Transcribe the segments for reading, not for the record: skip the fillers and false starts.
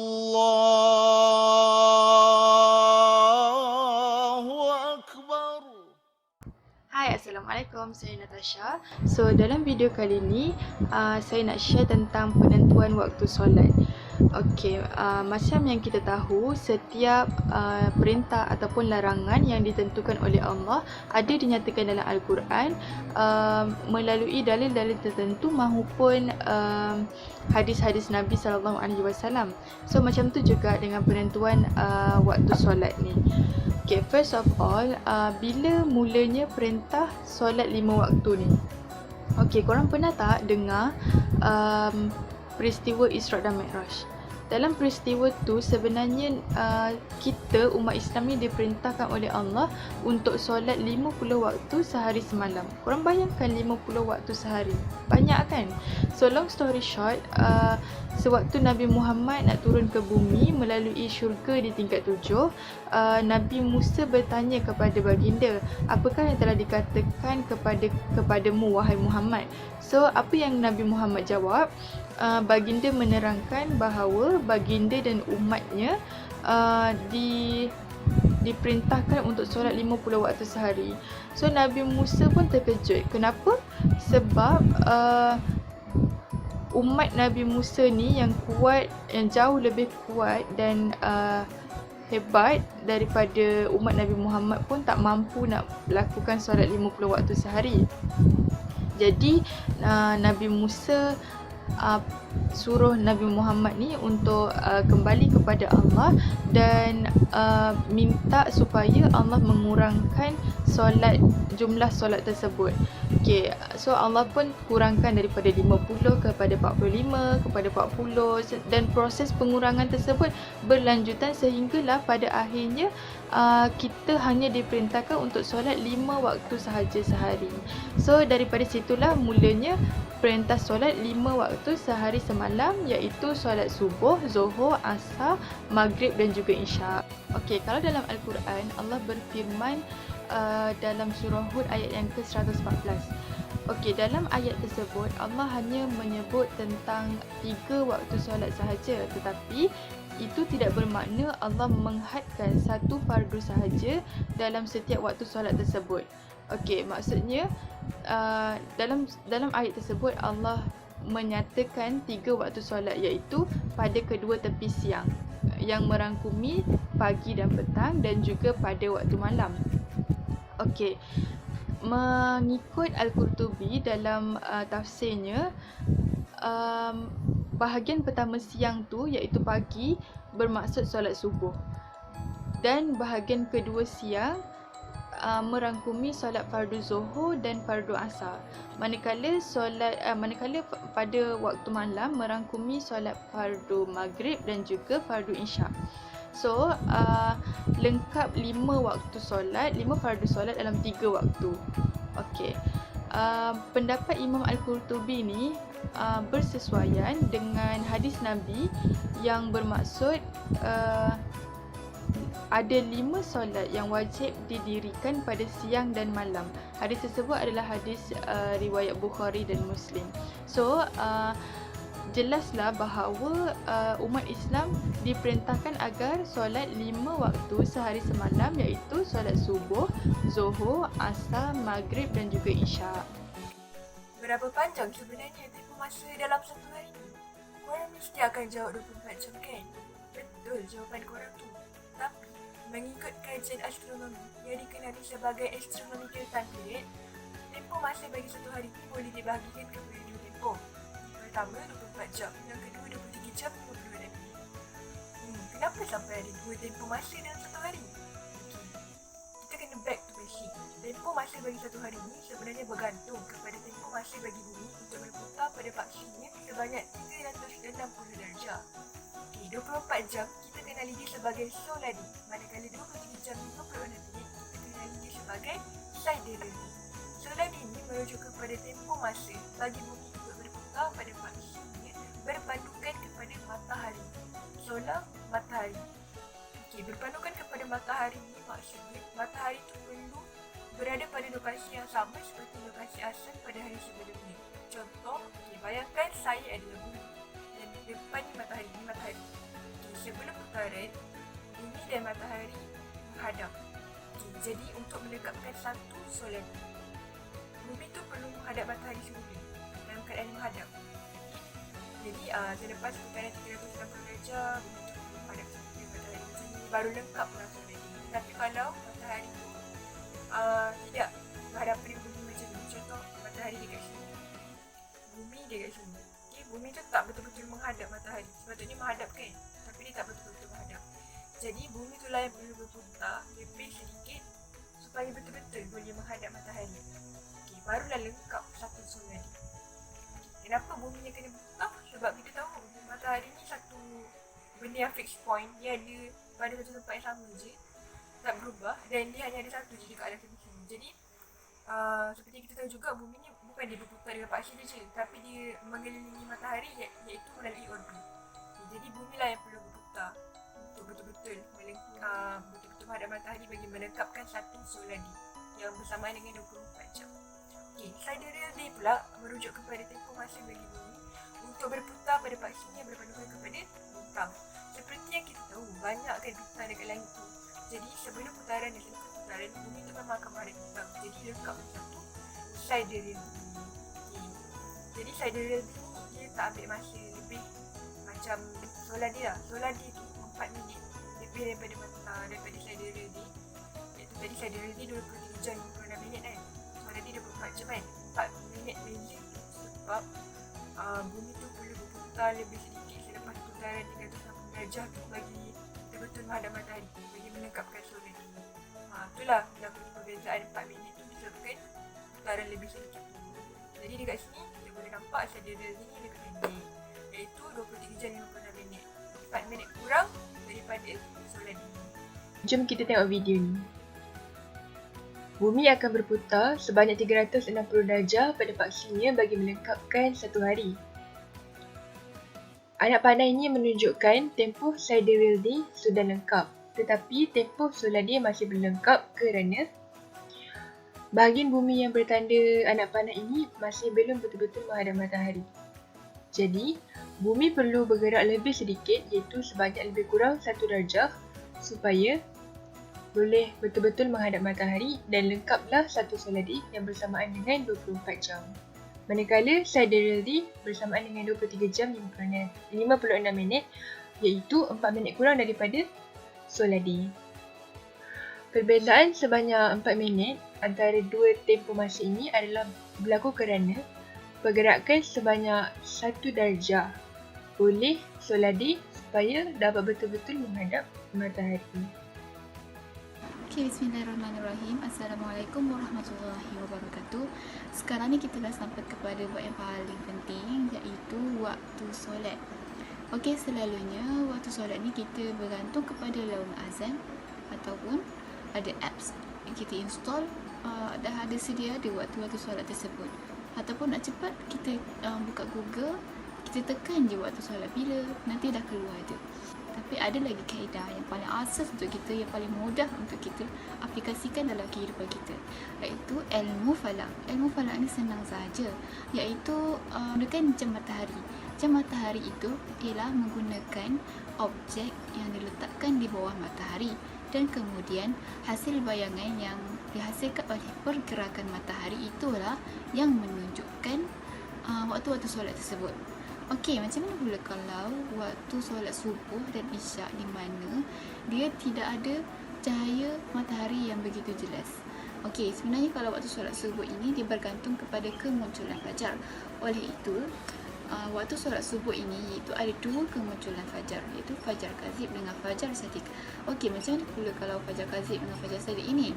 Allahu Akbar. Hai, Assalamualaikum. Saya Natasha. So, dalam video kali ni, saya nak share tentang penentuan waktu solat. Okey, macam yang kita tahu, setiap perintah ataupun larangan yang ditentukan oleh Allah ada dinyatakan dalam Al-Quran melalui dalil-dalil tertentu maupun hadis-hadis Nabi SAW. So, macam tu juga dengan penentuan waktu solat ni. Okay, first of all, bila mulanya perintah solat 5 waktu ni? Okay, korang pernah tak dengar peristiwa Isra' dan Mi'raj? Dalam peristiwa tu sebenarnya kita umat Islam ni diperintahkan oleh Allah untuk solat 50 waktu sehari semalam. Korang bayangkan 50 waktu sehari. Banyak kan? So long story short, sewaktu Nabi Muhammad nak turun ke bumi melalui syurga di tingkat 7, Nabi Musa bertanya kepada baginda, apakah yang telah dikatakan kepadamu wahai Muhammad? So apa yang Nabi Muhammad jawab? Baginda menerangkan bahawa baginda dan umatnya diperintahkan untuk solat 50 waktu sehari. So Nabi Musa pun terkejut. Kenapa? Sebab umat Nabi Musa ni yang kuat, yang jauh lebih kuat dan hebat daripada umat Nabi Muhammad pun tak mampu nak lakukan solat 50 waktu sehari. Jadi Nabi Musa suruh Nabi Muhammad ni untuk kembali kepada Allah dan minta supaya Allah mengurangkan jumlah solat tersebut. Okay, so Allah pun kurangkan daripada 50 kepada 45 kepada 40 dan proses pengurangan tersebut berlanjutan sehinggalah pada akhirnya kita hanya diperintahkan untuk solat 5 waktu sahaja sehari. So daripada situlah mulanya perintah solat 5 waktu sehari semalam, iaitu solat subuh, zuhur, asar, maghrib dan juga isyak. Okey, kalau dalam Al-Quran Allah berfirman dalam surah Hud ayat yang ke-114. Okey, dalam ayat tersebut Allah hanya menyebut tentang 3 waktu solat sahaja, tetapi itu tidak bermakna Allah menghadkan satu fardu sahaja dalam setiap waktu solat tersebut. Okey, maksudnya dalam ayat tersebut Allah menyatakan 3 waktu solat, iaitu pada kedua tepi siang yang merangkumi pagi dan petang dan juga pada waktu malam. Okey, mengikut Al-Qurtubi dalam tafsirnya, bahagian pertama siang tu iaitu pagi bermaksud solat subuh, dan bahagian kedua siang merangkumi solat fardu zuhur dan fardu asar. Manakala pada waktu malam merangkumi solat fardu maghrib dan juga fardu isyak. So lengkap 5 waktu solat, 5 fardu solat dalam 3 waktu. Okey. Pendapat Imam Al-Qurtubi ni bersesuaian dengan hadis Nabi yang bermaksud ada 5 solat yang wajib didirikan pada siang dan malam. Hadis tersebut adalah hadis riwayat Bukhari dan Muslim. So jelaslah bahawa umat Islam diperintahkan agar solat 5 waktu sehari semalam, iaitu solat subuh, zuhur, asar, maghrib dan juga isyak. Berapa panjang sebenarnya tempoh masa dalam satu hari ni? Korang mesti akan jawab 24 jam kan? Betul jawapan korang tu. Tapi mengikut kajian astronomi yang dikenali sebagai astronomical time period, tempoh masa bagi satu hari ni boleh dibahagikan kepada 2 tempoh. Pertama 24 jam, yang kedua 23 jam 52 minit. Kenapa sampai ada 2 tempoh masa dalam satu hari? Kita kena back to basic. Tempoh masa bagi satu hari ni sebenarnya bergantung kepada tempoh masa bagi bumi untuk berputar pada faksinya sebanyak 360 darjah. 24 jam kita kenali dia sebagai soladi, manakala 23 jam 56 minit kita kenali dia sebagai sidereal. Soladi ini merujuk kepada tempoh masa bagi bumi untuk berputar pada faksinya berpandukan kepada matahari. Solar, matahari. Berpandukan kepada matahari ni maksudnya matahari itu perlu berada pada lokasi yang sama seperti lokasi asal pada hari sebelumnya. Contoh, bayangkan saya adalah bumi dan depan ni matahari. Sebelum putaran, bumi dan matahari menghadap. Jadi untuk melengkapkan satu soladi, bumi tu perlu menghadap matahari semula dalam keadaan menghadap. Jadi selepas putaran 360 darjah, bumi tu perlu menghadap semula matahari macam ni, baru lengkap lah soladi. Tapi kalau matahari tu tidak menghadap pada bumi macam ni, contoh matahari dekat sini, bumi dekat sini. Okay, bumi tu tak betul-betul menghadap matahari. Sepatutnya menghadap kan, tapi dia tak betul-betul menghadap. Jadi bumi tu lah yang perlu berputar lebih sedikit supaya betul-betul boleh menghadap matahari. Okay, barulah lengkap satu soladi. Kenapa bumi yang kena berputar? Sebab kita tahu matahari ni satu benda yang fixed point. Dia ada pada satu tempat yang sama je, tak berubah, dan dia hanya ada satu je dekat alam semesta. Jadi seperti kita tahu juga, bumi ni bukan dia berputar dengan paksa dia je, tapi dia mengelilingi matahari iaitu melalui orbit. Jadi bumi lah yang perlu berputar untuk betul-betul betul-betul menghadap matahari bagi melengkapkan satu soladi yang bersamaan dengan 24 jam. Okey, sidereal day pula merujuk kepada tempoh masa bagi bumi untuk berputar pada paksinya berpandukan kepada bintang. Seperti yang kita tahu, banyak kan bintang dekat langit tu. Jadi sebelum putaran dan selepas putaran, bumi tu memang akan menghadap bintang. Jadi lengkap satu sidereal day. Jadi sidereal day dia tak ambil masa lebih macam soladi lah. Soladi tu 4 minit lebih daripada sidereal day. Iaitu tadi sidereal day 23 jam 56 minit kan. Soladi 24 jam kan. 4 minit lebih sebab bumi tu perlu berputar lebih sedikit selepas putaran 360 darjah tu bagi betul-betul menghadap matahari, bagi melengkapkan soladi. Itulah berlaku perbezaan 4 minit tu disebabkan putaran lebih sedikit. Jadi dekat sini kita boleh nampak sidereal ni lebih pendek, iaitu 23 jam 56 minit. 4 minit kurang daripada soladi. Jom kita tengok video ni. Bumi akan berputar sebanyak 360 darjah pada paksinya bagi melengkapkan satu hari. Anak panah ini menunjukkan tempoh sidereal day sudah lengkap, tetapi tempoh soladi masih belum lengkap kerana bahagian bumi yang bertanda anak panah ini masih belum betul-betul menghadap matahari. Jadi, bumi perlu bergerak lebih sedikit, iaitu sebanyak lebih kurang 1 darjah supaya boleh betul-betul menghadap matahari dan lengkaplah satu soladi yang bersamaan dengan 24 jam. Manakala sidereal day bersamaan dengan 23 jam 56 minit, iaitu 4 minit kurang daripada soladi. Perbezaan sebanyak 4 minit antara dua tempoh masa ini adalah berlaku kerana pergerakan sebanyak 1 darjah oleh soladi supaya dapat betul-betul menghadap matahari. Okay, bismillahirrahmanirrahim. Assalamualaikum warahmatullahi wabarakatuh. Sekarang ni kita dah sampai kepada bab yang paling penting, iaitu waktu solat. Okay, selalunya waktu solat ni kita bergantung kepada lawan azan ataupun ada apps yang kita install, dah ada sedia ada waktu-waktu solat tersebut. Ataupun nak cepat, kita buka Google, kita tekan je waktu solat bila, nanti dah keluar je. Tapi ada lagi kaedah yang paling asas untuk kita, yang paling mudah untuk kita aplikasikan dalam kehidupan kita, iaitu ilmu falak. Ilmu falak ni senang sahaja, iaitu menggunakan jam matahari. Jam matahari itu ialah menggunakan objek yang diletakkan di bawah matahari, dan kemudian hasil bayangan yang dihasilkan oleh pergerakan matahari itulah yang menunjukkan waktu-waktu solat tersebut. Okey, macam mana pula kalau waktu solat subuh dan isyak di mana dia tidak ada cahaya matahari yang begitu jelas? Okey, sebenarnya kalau waktu solat subuh ini dia bergantung kepada kemunculan fajar. Oleh itu, waktu solat subuh ini iaitu ada dua kemunculan fajar, iaitu fajar kazib dengan fajar sadiq. Okey, macam mana pula kalau fajar kazib dengan fajar sadiq ini?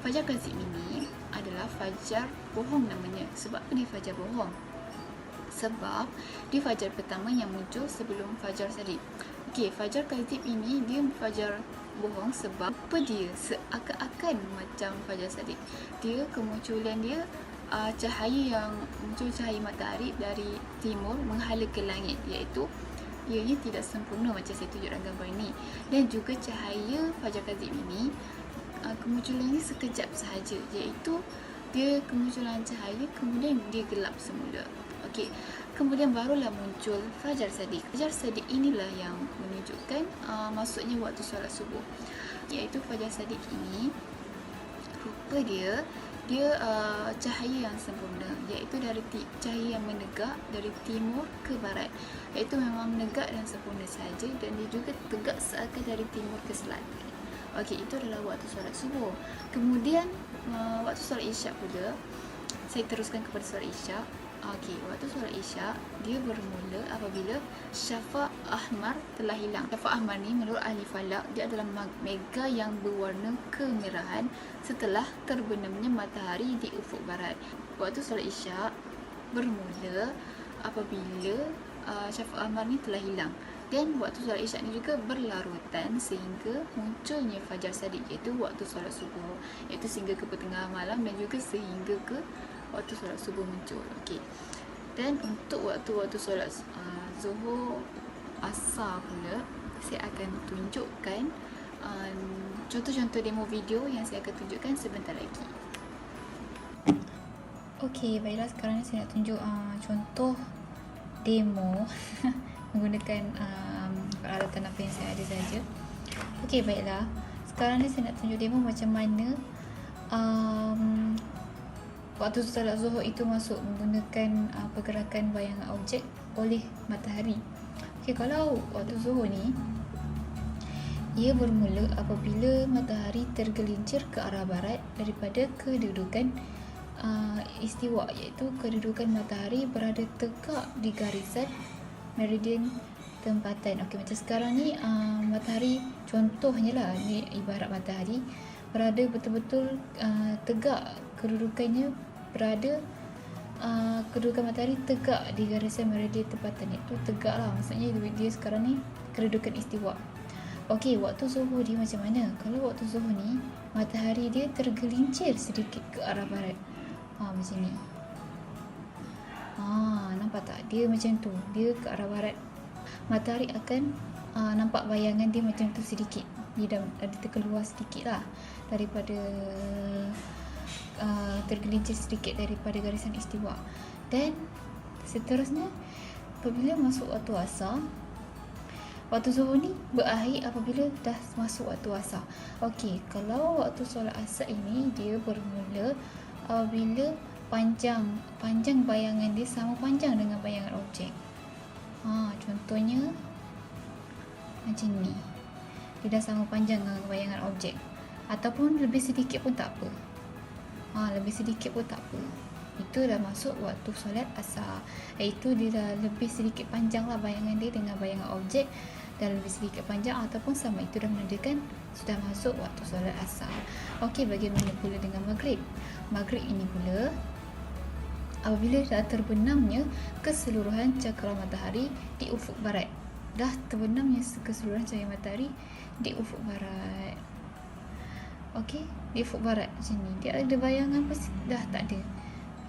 Fajar kazib ini adalah fajar bohong namanya. Sebab apa dia fajar bohong? Sebab dia fajar pertama yang muncul sebelum fajar sadiq. Okey, fajar kazib ini dia fajar bohong sebab apa dia? Seakan-akan macam fajar sadiq. Dia kemunculan dia cahaya yang muncul, cahaya matahari dari timur menghala ke langit, iaitu ianya tidak sempurna macam saya tunjuk dalam gambar ini. Dan juga cahaya fajar kazib ini kemunculan ini sekejap sahaja, iaitu dia kemunculan cahaya kemudian dia gelap semula. Okey, kemudian barulah muncul Fajar Shadiq. Fajar Shadiq inilah yang menunjukkan masuknya waktu solat subuh, iaitu Fajar Shadiq ini rupa dia cahaya yang sempurna, iaitu dari cahaya yang menegak dari timur ke barat, iaitu memang menegak dan sempurna sahaja, dan dia juga tegak seakan dari timur ke selatan. Okey, itu adalah waktu solat subuh. Kemudian waktu solat isyak pula, saya teruskan kepada solat isyak. Okey, waktu solat isyak dia bermula apabila syafaq ahmar telah hilang. Syafaq ahmar ni menurut ahli falak dia adalah mega yang berwarna kemerahan setelah terbenamnya matahari di ufuk barat. Waktu solat isyak bermula apabila syafaq ahmar ni telah hilang. Dan waktu solat isyak ni juga berlarutan sehingga munculnya Fajar Shadiq, iaitu waktu solat subuh, iaitu sehingga ke pertengahan malam dan juga sehingga ke waktu solat subuh muncul. Okey. Dan untuk waktu-waktu solat Zuhur, Asar pula, saya akan tunjukkan contoh-contoh demo video yang saya akan tunjukkan sebentar lagi. Okey, baiklah, sekarang saya nak tunjuk contoh demo menggunakan peralatan apa yang saya ada saja. Okey, baiklah. Sekarang ni saya nak tunjuk demo macam mana waktu solat Zuhur itu masuk menggunakan pergerakan bayangan objek oleh matahari. Okey, kalau waktu Zuhur ni ia bermula apabila matahari tergelincir ke arah barat daripada kedudukan istiwa, iaitu kedudukan matahari berada tegak di garisan meridian tempatan. Okey, macam sekarang ni matahari, contohnya lah, ni ibarat matahari berada betul-betul tegak, kedudukannya berada kedudukan matahari tegak di garisan meridian tempatan, iaitu tegak lah, maksudnya dia sekarang ni kedudukan istiwa. Okey, waktu Zuhur dia macam mana? Kalau waktu Zuhur ni matahari dia tergelincir sedikit ke arah barat, macam ni. Nampak tak? Dia macam tu, dia ke arah barat. Matahari akan nampak bayangan dia macam tu sedikit. Dia dah ada terkeluar sedikit lah daripada tergelincir sedikit daripada garisan istiwa. Dan seterusnya apabila masuk waktu asar, waktu Zuhur ni berakhir apabila dah masuk waktu asar. Okey, kalau waktu solat asar ini dia bermula apabila panjang bayangan dia sama panjang dengan bayangan objek. Contohnya macam ni. Dia dah sama panjang dengan bayangan objek. Ataupun lebih sedikit pun tak apa. Lebih sedikit pun tak apa. Itu dah masuk waktu solat asar. Iaitu dia dah lebih sedikit panjang lah bayangan dia dengan bayangan objek, dan lebih sedikit panjang ataupun sama. Itu dah menandakan sudah masuk waktu solat asar. Okey, bagaimana pula dengan maghrib? Maghrib ini pula apabila dah terbenamnya keseluruhan cakra matahari di ufuk barat. Dah terbenamnya keseluruhan cahaya matahari di ufuk barat. Okey, di ufuk barat macam ni. Dia ada bayangan pasti dah tak ada.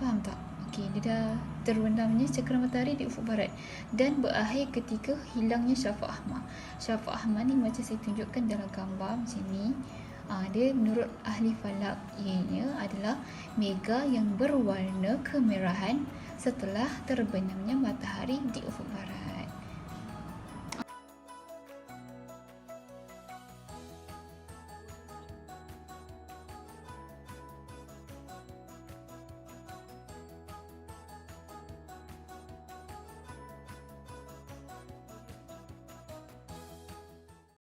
Faham tak? Okey, dia dah terbenamnya cakra matahari di ufuk barat dan berakhir ketika hilangnya syafaq ahmar. Syafaq ahmar ni macam saya tunjukkan dalam gambar macam ni. Dia menurut ahli falak ianya adalah mega yang berwarna kemerahan setelah terbenamnya matahari di ufuk barat.